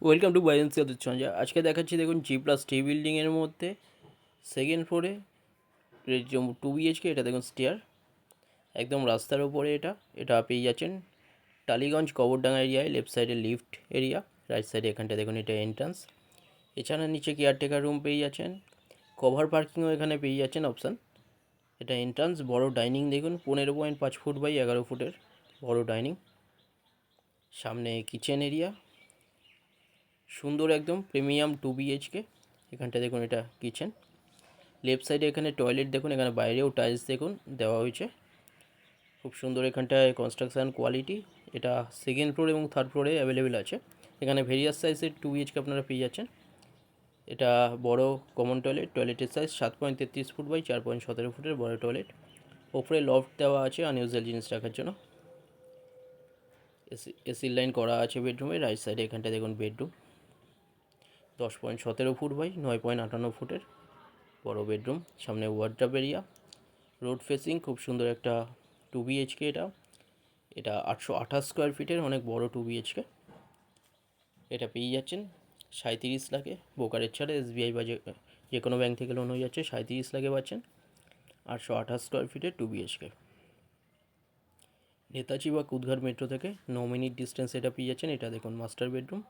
Welcome to বাইরেন্সি Sanjay. আজকে দেখাচ্ছি দেখুন G+T বিল্ডিংয়ের মধ্যে সেকেন্ড ফ্লোরে 2 BHK। এটা দেখুন স্টেয়ার একদম রাস্তার উপরে। এটা পেয়ে যাচ্ছেন টালিগঞ্জ কবরডাঙ্গা এরিয়ায়। লেফট সাইডে লিফট এরিয়া, রাইট সাইডে এখানটা দেখুন এটা এন্ট্রান্স। এছাড়া নিচে কেয়ারটেকার রুম পেয়ে যাচ্ছেন, কভার পার্কিংও এখানে পেয়ে যাচ্ছেন অপশান। এটা এন্ট্রান্স। বড় ডাইনিং দেখুন, 15.5 ফুট বাই 11 ফুটের বড় ডাইনিং। সামনে কিচেন এরিয়া, সুন্দর একদম প্রিমিয়াম 2 BHK। এখানটা দেখুন এটা কিচেন। লেফট সাইডে এখানে টয়লেট দেখুন, এখানে বাইরেও টাইলস দেখুন দেওয়া হয়েছে, খুব সুন্দর। এখানটায় কনস্ট্রাকশান কোয়ালিটি। এটা সেকেন্ড ফ্লোর এবং থার্ড ফ্লোরে অ্যাভেলেবেল আছে। এখানে ভেরিয়াস সাইজের 2 BHK আপনারা পেয়ে যাচ্ছেন। এটা বড় কমন টয়লেট। টয়লেটের সাইজ 7.33 ফুট বাই 4.17 ফুটের বড় টয়লেট। ওপরে লফট দেওয়া আছে আনইউজুয়াল জিনিস রাখার জন্য। এসি লাইন করা আছে বেডরুমে। রাইট সাইডে এখানটা দেখুন বেডরুম, 10.17 ফুট বাই 9.58 ফুটের বড় বেডরুম। সামনে ওয়ার্ডরোব এরিয়া, রোড ফেসিং, খুব সুন্দর একটা 2 BHK। এটা 828 স্কোয়ার ফিটের অনেক বড় 2 BHK। এটা পেয়ে যাচ্ছেন 37 লাখে। ব্রোকারেজ ছাড়ে SBI বা যে কোনো ব্যাঙ্ক থেকে লোন হয়ে যাচ্ছে। 37 লাখে পাচ্ছেন 828 স্কোয়ার ফিটের 2 BHK। নেতাজি বা কুদঘাট মেট্রো থেকে 9 মিনিট ডিস্টেন্স এটা পেয়ে যাচ্ছেন। এটা দেখুন মাস্টার বেডরুম।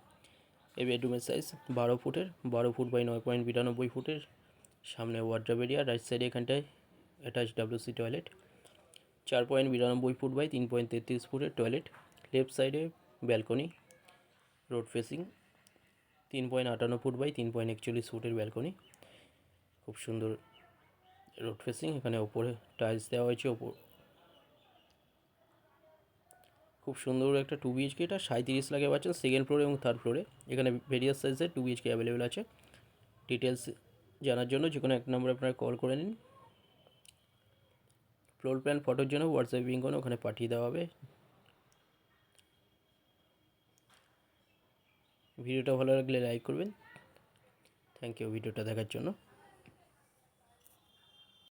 এই বেডরুমের সাইজ 12 ফুটের, 12 ফুট বাই 9.92 ফুটের। সামনে ওয়ার্ডরোব এরিয়া, রাইট সাইডে এখানটায় attach WC toilet, 4.92 foot by 3.33 ফুটের টয়লেট। লেফট সাইডে balcony, road facing, 3.58 foot by 3.41 ফুটের ব্যালকনি, খুব সুন্দর রোড ফেসিং। এখানে ওপরে টাইলস দেওয়া হয়েছে। খুব সুন্দর একটা 2 BHK। এটা 37 লাখে পাচ্ছেন সেকেন্ড ফ্লোরে এবং থার্ড ফ্লোরে। এখানে ভেরিয়াস সাইজের 2 BHK অ্যাভেলেবেল আছে। ডিটেলস জানার জন্য যে কোনো এক নম্বরে আপনারা কল করে নিন। ফ্লোর প্ল্যান ফটোর জন্য হোয়াটসঅ্যাপ লিঙ্ক ওখানে পাঠিয়ে দেওয়া হবে। ভিডিওটা ভালো লাগলে লাইক করবেন। থ্যাংক ইউ ভিডিওটা দেখার জন্য।